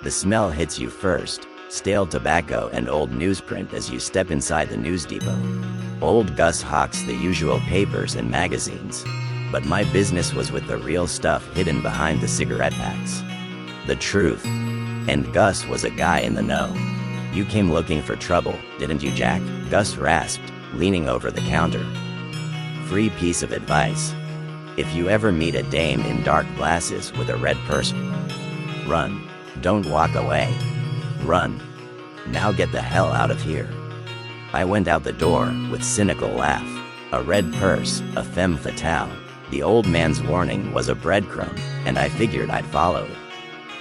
The smell hits you first, stale tobacco and old newsprint as you step inside the news depot. Old Gus hawks the usual papers and magazines, but my business was with the real stuff hidden behind the cigarette packs. The truth. And Gus was a guy in the know. "You came looking for trouble, didn't you, Jack?" Gus rasped, leaning over the counter. Free piece of advice. If you ever meet a dame in dark glasses with a red purse, run. Don't walk away. Run. Now get the hell out of here. I went out the door with cynical laugh. A red purse, a femme fatale. The old man's warning was a breadcrumb, and I figured I'd follow it.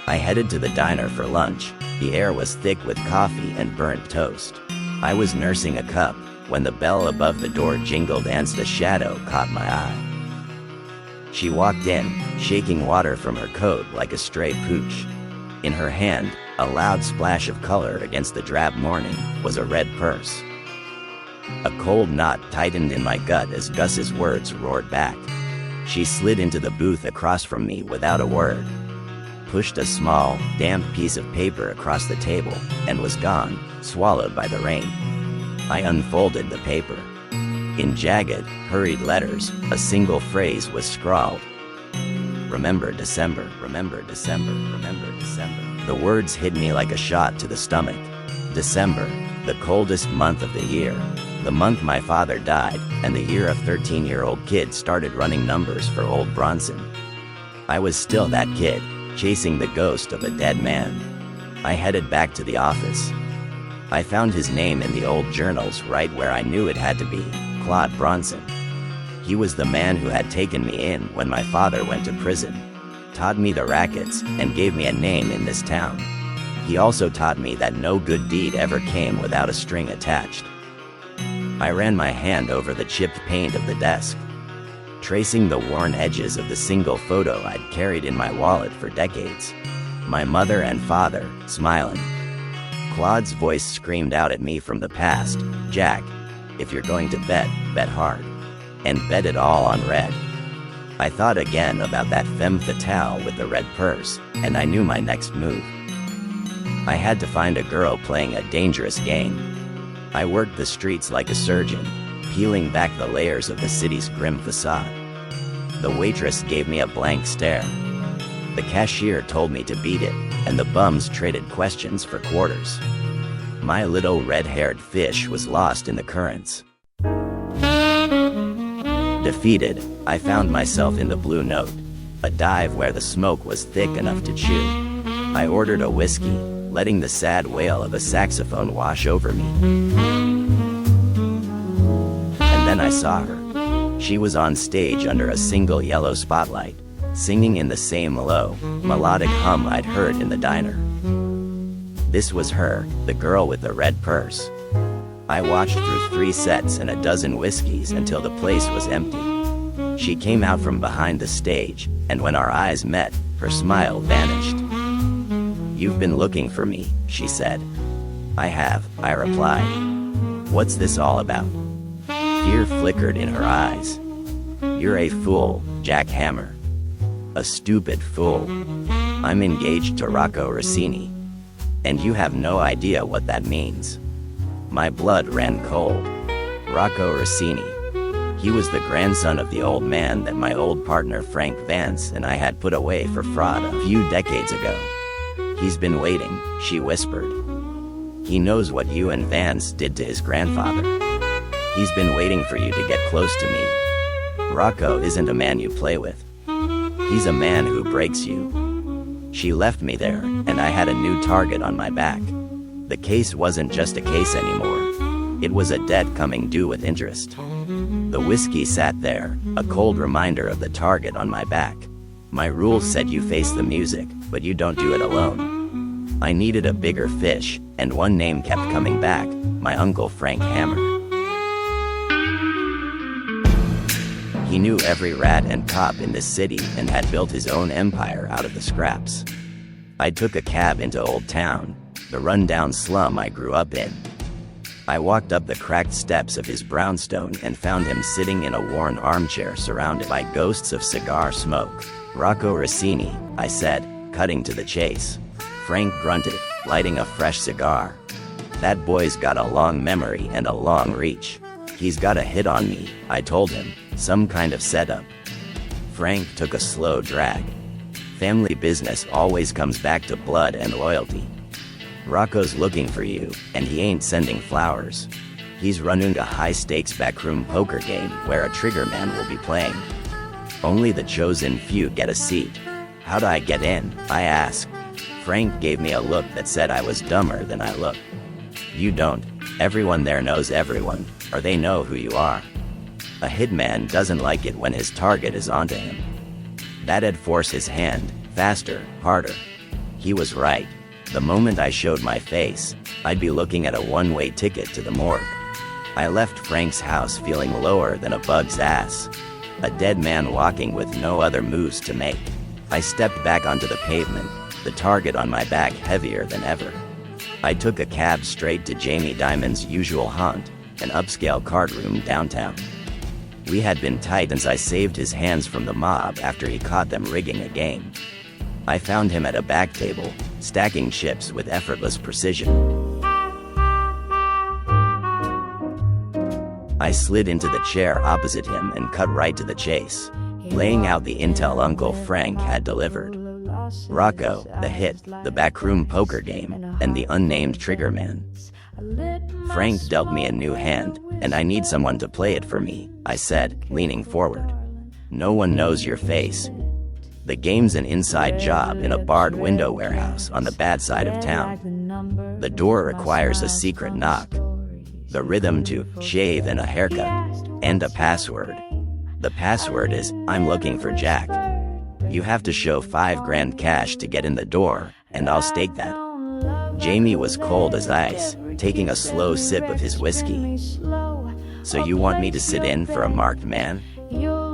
I headed to the diner for lunch. The air was thick with coffee and burnt toast. I was nursing a cup when the bell above the door jingled and a shadow caught my eye. She walked in, shaking water from her coat like a stray pooch. In her hand, a loud splash of color against the drab morning, was a red purse. A cold knot tightened in my gut as Gus's words roared back. She slid into the booth across from me without a word, pushed a small, damp piece of paper across the table, and was gone, swallowed by the rain. I unfolded the paper. In jagged, hurried letters, a single phrase was scrawled. "Remember December, remember December, remember December." The words hit me like a shot to the stomach. December, the coldest month of the year. The month my father died, and the year a 13-year-old kid started running numbers for old Bronson. I was still that kid, chasing the ghost of a dead man. I headed back to the office. I found his name in the old journals right where I knew it had to be, Claude Bronson. He was the man who had taken me in when my father went to prison, taught me the rackets, and gave me a name in this town. He also taught me that no good deed ever came without a string attached. I ran my hand over the chipped paint of the desk, tracing the worn edges of the single photo I'd carried in my wallet for decades. My mother and father, smiling. Claude's voice screamed out at me from the past, "Jack, if you're going to bet, bet hard. And bet it all on red." I thought again about that femme fatale with the red purse, and I knew my next move. I had to find a girl playing a dangerous game. I worked the streets like a surgeon, peeling back the layers of the city's grim facade. The waitress gave me a blank stare. The cashier told me to beat it, and the bums traded questions for quarters. My little red-haired fish was lost in the currents. Defeated, I found myself in the Blue Note, a dive where the smoke was thick enough to chew. I ordered a whiskey, letting the sad wail of a saxophone wash over me. And then I saw her. She was on stage under a single yellow spotlight, singing in the same low, melodic hum I'd heard in the diner. This was her, the girl with the red purse. I watched through 3 sets and a dozen whiskeys until the place was empty. She came out from behind the stage, and when our eyes met, her smile vanished. "You've been looking for me," she said. "I have," I replied. "What's this all about?" Fear flickered in her eyes. "You're a fool, Jack Hammer. A stupid fool. I'm engaged to Rocco Rossini. And you have no idea what that means." My blood ran cold. Rocco Rossini. He was the grandson of the old man that my old partner Frank Vance and I had put away for fraud a few decades ago. "He's been waiting," she whispered. "He knows what you and Vance did to his grandfather. He's been waiting for you to get close to me. Rocco isn't a man you play with. He's a man who breaks you." She left me there, and I had a new target on my back. The case wasn't just a case anymore. It was a debt coming due with interest. The whiskey sat there, a cold reminder of the target on my back. My rules said you face the music, but you don't do it alone. I needed a bigger fish, and one name kept coming back, my uncle Frank Hammer. He knew every rat and cop in this city and had built his own empire out of the scraps. I took a cab into Old Town, the rundown slum I grew up in. I walked up the cracked steps of his brownstone and found him sitting in a worn armchair surrounded by ghosts of cigar smoke. "Rocco Rossini," I said, cutting to the chase. Frank grunted, lighting a fresh cigar. That boy's got a long memory and a long reach. He's got a hit on me, I told him, some kind of setup. Frank took a slow drag. Family business always comes back to blood and loyalty. Rocco's looking for you, and he ain't sending flowers. He's running a high-stakes backroom poker game where a triggerman will be playing. Only the chosen few get a seat. How'd I get in? I asked. Frank gave me a look that said I was dumber than I looked. You don't. Everyone there knows everyone, or they know who you are. A hitman doesn't like it when his target is onto him. That'd force his hand, faster, harder. He was right. The moment I showed my face, I'd be looking at a one-way ticket to the morgue. I left Frank's house feeling lower than a bug's ass. A dead man walking with no other moves to make. I stepped back onto the pavement, the target on my back heavier than ever. I took a cab straight to Jamie Dimon's usual haunt, an upscale card room downtown. We had been tight since I saved his hands from the mob after he caught them rigging a game. I found him at a back table, stacking chips with effortless precision. I slid into the chair opposite him and cut right to the chase, laying out the intel Uncle Frank had delivered. Rocco, the hit, the backroom poker game, and the unnamed triggerman. Frank dealt me a new hand, and I need someone to play it for me, I said, leaning forward. No one knows your face. The game's an inside job in a barred window warehouse on the bad side of town. The door requires a secret knock, the rhythm to shave and a haircut, and a password. The password is, I'm looking for Jack. You have to show $5,000 cash to get in the door, and I'll stake that. Jamie was cold as ice, taking a slow sip of his whiskey. So you want me to sit in for a marked man?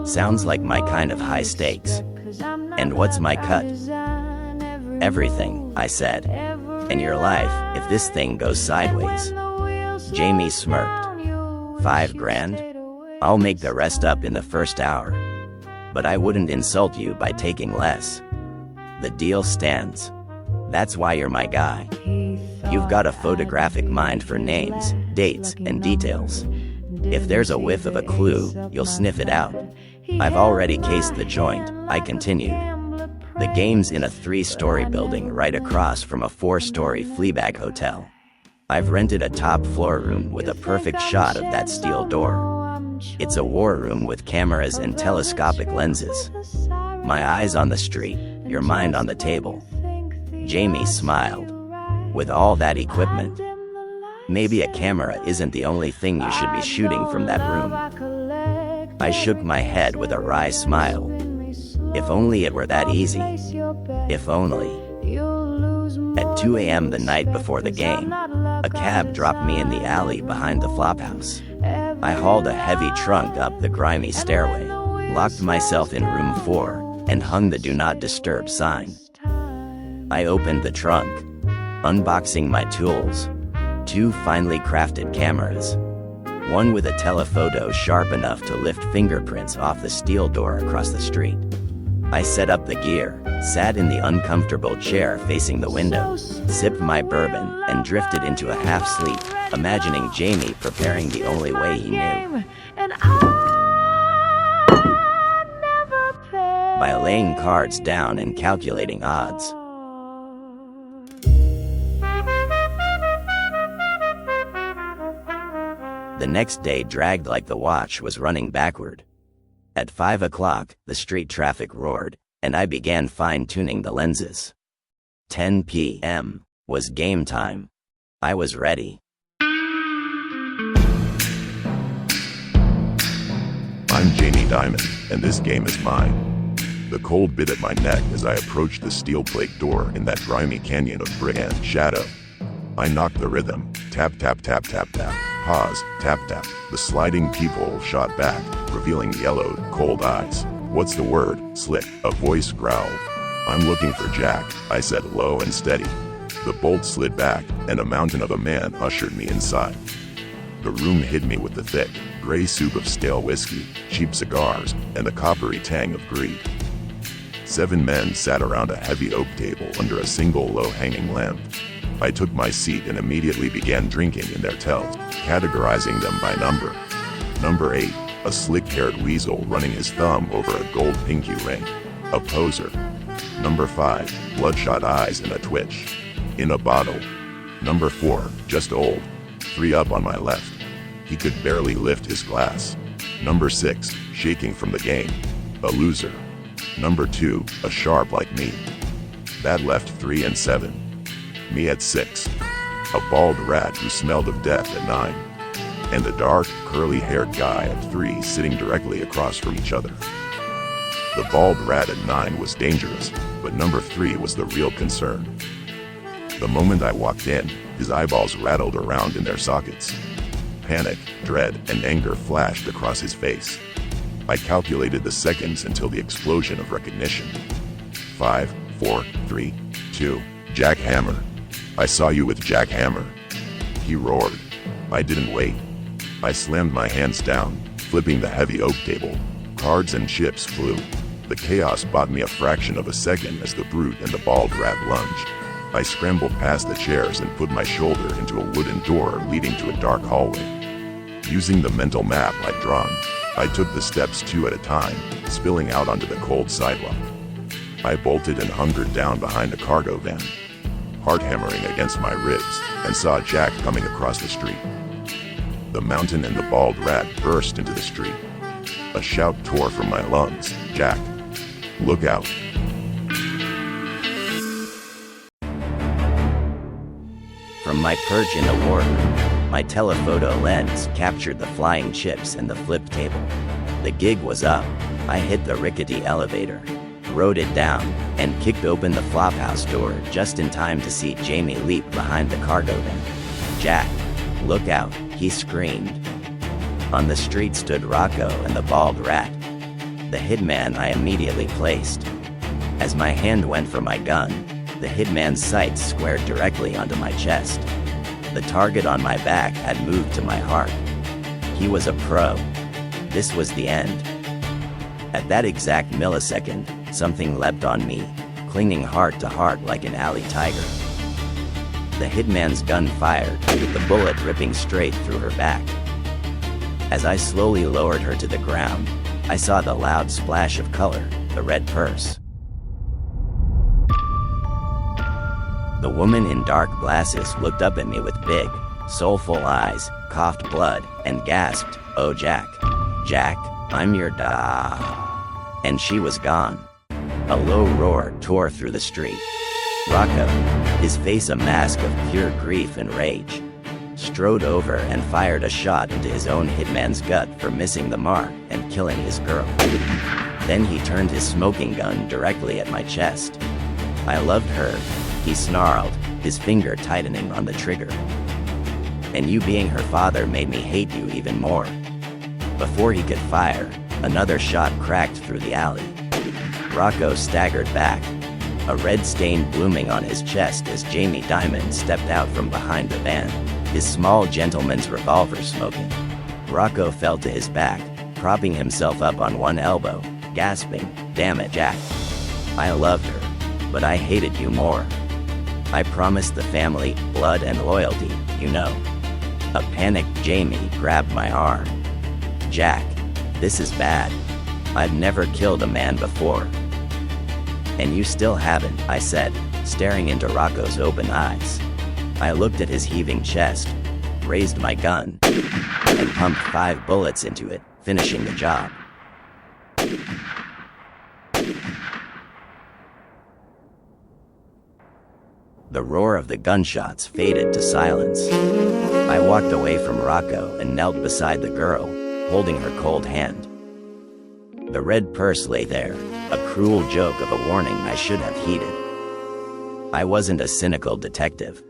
Sounds like my kind of high stakes. And what's my cut? Everything, I said. And your life, if this thing goes sideways. Jamie smirked. $5,000? I'll make the rest up in the first hour. But I wouldn't insult you by taking less. The deal stands. That's why you're my guy. You've got a photographic mind for names, dates, and details. If there's a whiff of a clue, you'll sniff it out. I've already cased the joint, I continued. The game's in a 3-story building right across from a 4-story Fleabag hotel. I've rented a top floor room with a perfect shot of that steel door. It's a war room with cameras and telescopic lenses. My eyes on the street, your mind on the table. Jamie smiled. With all that equipment, maybe a camera isn't the only thing you should be shooting from that room. I shook my head with a wry smile. If only it were that easy. If only. At 2 a.m. the night before the game, a cab dropped me in the alley behind the flophouse. I hauled a heavy trunk up the grimy stairway, locked myself in room 4, and hung the Do Not Disturb sign. I opened the trunk, unboxing my tools. 2 finely crafted cameras. One with a telephoto sharp enough to lift fingerprints off the steel door across the street. I set up the gear, sat in the uncomfortable chair facing the window, sipped my bourbon, and drifted into a half-sleep, imagining Jamie preparing the only way he knew. By laying cards down and calculating odds. The next day dragged like the watch was running backward. At 5 o'clock, the street traffic roared, and I began fine-tuning the lenses. 10 p.m. was game time. I was ready. I'm Jamie Dimon, and this game is mine. The cold bit at my neck as I approached the steel plate door in that grimy canyon of brick and shadow. I knocked the rhythm, tap tap tap tap tap, pause, tap tap. The sliding peephole shot back, revealing yellowed, cold eyes. What's the word? Slick, a voice growled. I'm looking for Jack, I said low and steady. The bolt slid back, and a mountain of a man ushered me inside. The room hid me with the thick, gray soup of stale whiskey, cheap cigars, and the coppery tang of greed. 7 men sat around a heavy oak table under a single low-hanging lamp. I took my seat and immediately began drinking in their tells, categorizing them by number. Number 8, a slick-haired weasel running his thumb over a gold pinky ring. A poser. Number 5, bloodshot eyes and a twitch. In a bottle. Number 4, just old. 3 up on my left. He could barely lift his glass. Number 6, shaking from the game. A loser. Number 2, a sharp like me. That left 3 and 7. Me at 6. A bald rat who smelled of death at 9. And a dark, curly-haired guy at 3 sitting directly across from each other. The bald rat at 9 was dangerous, but number 3 was the real concern. The moment I walked in, his eyeballs rattled around in their sockets. Panic, dread, and anger flashed across his face. I calculated the seconds until the explosion of recognition. 5, 4, 3, 2, Jack Hammer. I saw you with Jack Hammer. He roared. I didn't wait. I slammed my hands down, flipping the heavy oak table. Cards and chips flew. The chaos bought me a fraction of a second as the brute and the bald rat lunged. I scrambled past the chairs and put my shoulder into a wooden door leading to a dark hallway. Using the mental map I'd drawn, I took the steps 2 at a time, spilling out onto the cold sidewalk. I bolted and hungered down behind a cargo van, heart hammering against my ribs, and saw Jack coming across the street. The mountain and the bald rat burst into the street. A shout tore from my lungs. Jack, look out. From my perch in the wardroom, my telephoto lens captured the flying chips and the flip table. The gig was up. I hit the rickety elevator, rode it down, and kicked open the flophouse door just in time to see Jamie leap behind the cargo van. Jack, look out, he screamed. On the street stood Rocco and the bald rat. The hitman I immediately placed. As my hand went for my gun, the hitman's sights squared directly onto my chest. The target on my back had moved to my heart. He was a pro. This was the end. At that exact millisecond, something leapt on me, clinging heart to heart like an alley tiger. The hitman's gun fired, with the bullet ripping straight through her back. As I slowly lowered her to the ground, I saw the loud splash of color, the red purse. The woman in dark glasses looked up at me with big, soulful eyes, coughed blood, and gasped, "Oh Jack, Jack, I'm your da." And she was gone. A low roar tore through the street. Rocco, his face a mask of pure grief and rage, strode over and fired a shot into his own hitman's gut for missing the mark and killing his girl. Then he turned his smoking gun directly at my chest. "I loved her," he snarled, his finger tightening on the trigger. "And you being her father made me hate you even more." Before he could fire, another shot cracked through the alley. Rocco staggered back, a red stain blooming on his chest as Jamie Dimon stepped out from behind the van, his small gentleman's revolver smoking. Rocco fell to his back, propping himself up on one elbow, gasping, "Damn it, Jack. I loved her, but I hated you more. I promised the family, blood and loyalty, you know." A panicked Jamie grabbed my arm. "Jack, this is bad. I've never killed a man before." "And you still haven't," I said, staring into Rocco's open eyes. I looked at his heaving chest, raised my gun, and pumped 5 bullets into it, finishing the job. The roar of the gunshots faded to silence. I walked away from Rocco and knelt beside the girl, holding her cold hand. The red purse lay there, a cruel joke of a warning I should have heeded. I wasn't a cynical detective.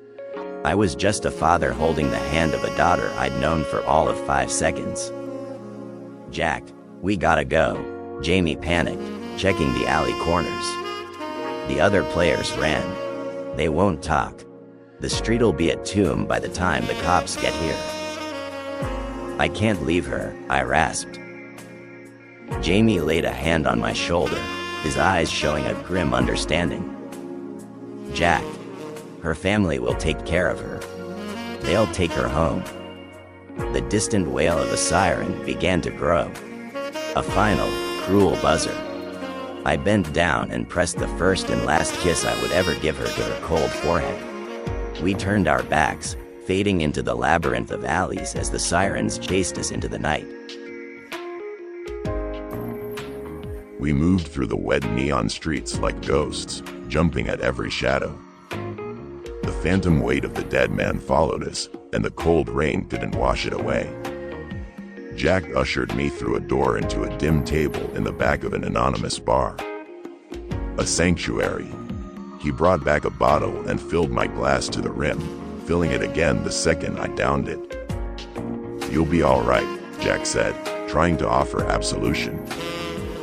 I was just a father holding the hand of a daughter I'd known for all of 5 seconds. "Jack, we gotta go," Jamie panicked, checking the alley corners. The other players ran. "They won't talk. The street'll be a tomb by the time the cops get here." "I can't leave her," I rasped. Jamie laid a hand on my shoulder, his eyes showing a grim understanding. Jack. Her family will take care of her. They'll take her home. The distant wail of a siren began to grow. A final, cruel buzzer. I bent down and pressed the first and last kiss I would ever give her to her cold forehead. We turned our backs, fading into the labyrinth of alleys as the sirens chased us into the night. We moved through the wet neon streets like ghosts, jumping at every shadow. The phantom weight of the dead man followed us, and the cold rain couldn't wash it away. Jack ushered me through a door into a dim table in the back of an anonymous bar. A sanctuary. He brought back a bottle and filled my glass to the rim, filling it again the second I downed it. "You'll be all right," Jack said, trying to offer absolution.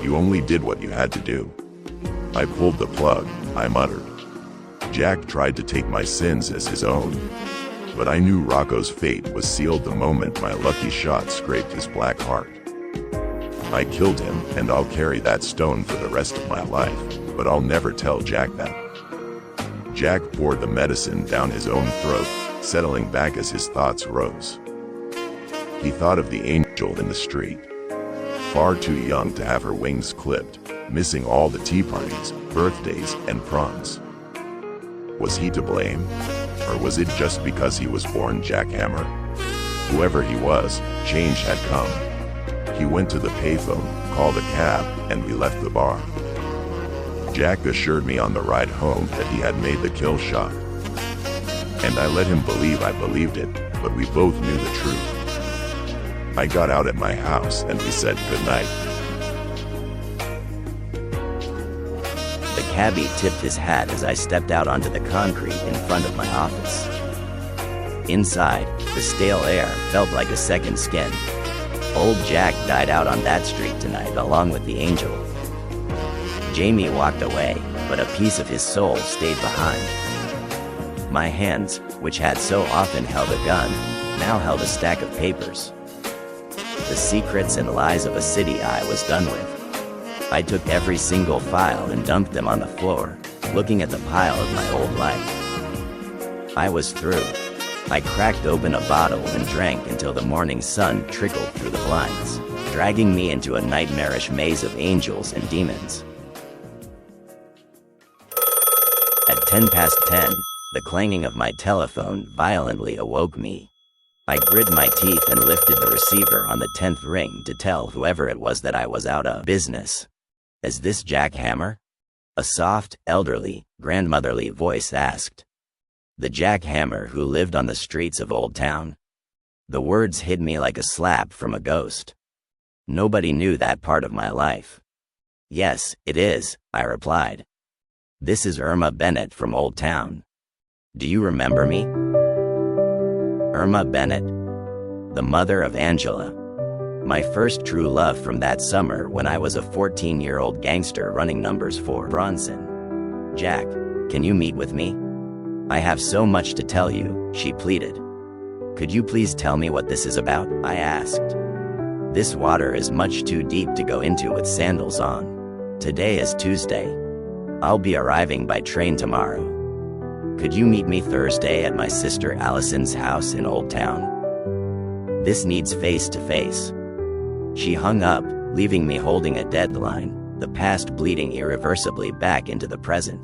"You only did what you had to do." "I pulled the plug," I muttered. Jack tried to take my sins as his own, but I knew Rocco's fate was sealed the moment my lucky shot scraped his black heart. "I killed him, and I'll carry that stone for the rest of my life, but I'll never tell Jack that." Jack poured the medicine down his own throat, settling back as his thoughts rose. He thought of the angel in the street. Far too young to have her wings clipped, missing all the tea parties, birthdays, and proms. Was he to blame? Or was it just because he was born Jack Hammer? Whoever he was, change had come. He went to the payphone, called a cab, and we left the bar. Jack assured me on the ride home that he had made the kill shot. And I let him believe I believed it, but we both knew the truth. I got out at my house and we said goodnight. The cabbie tipped his hat as I stepped out onto the concrete in front of my office. Inside, the stale air felt like a second skin. Old Jack died out on that street tonight along with the angel. Jamie walked away, but a piece of his soul stayed behind. My hands, which had so often held a gun, now held a stack of papers. The secrets and lies of a city I was done with. I took every single file and dumped them on the floor, looking at the pile of my old life. I was through. I cracked open a bottle and drank until the morning sun trickled through the blinds, dragging me into a nightmarish maze of angels and demons. At 10:10, the clanging of my telephone violently awoke me. I grit my teeth and lifted the receiver on the 10th ring to tell whoever it was that I was out of business. "Is this Jack Hammer?" A soft, elderly, grandmotherly voice asked. The Jack Hammer who lived on the streets of Old Town? The words hit me like a slap from a ghost. Nobody knew that part of my life. "Yes, it is," I replied. "This is Irma Bennett from Old Town. Do you remember me?" Irma Bennett, the mother of Angela. My first true love from that summer when I was a 14-year-old gangster running numbers for Bronson. "Jack, can you meet with me? I have so much to tell you," she pleaded. "Could you please tell me what this is about?" I asked. "This water is much too deep to go into with sandals on. Today is Tuesday. I'll be arriving by train tomorrow. Could you meet me Thursday at my sister Allison's house in Old Town? This needs face-to-face." She hung up, leaving me holding a deadline, the past bleeding irreversibly back into the present.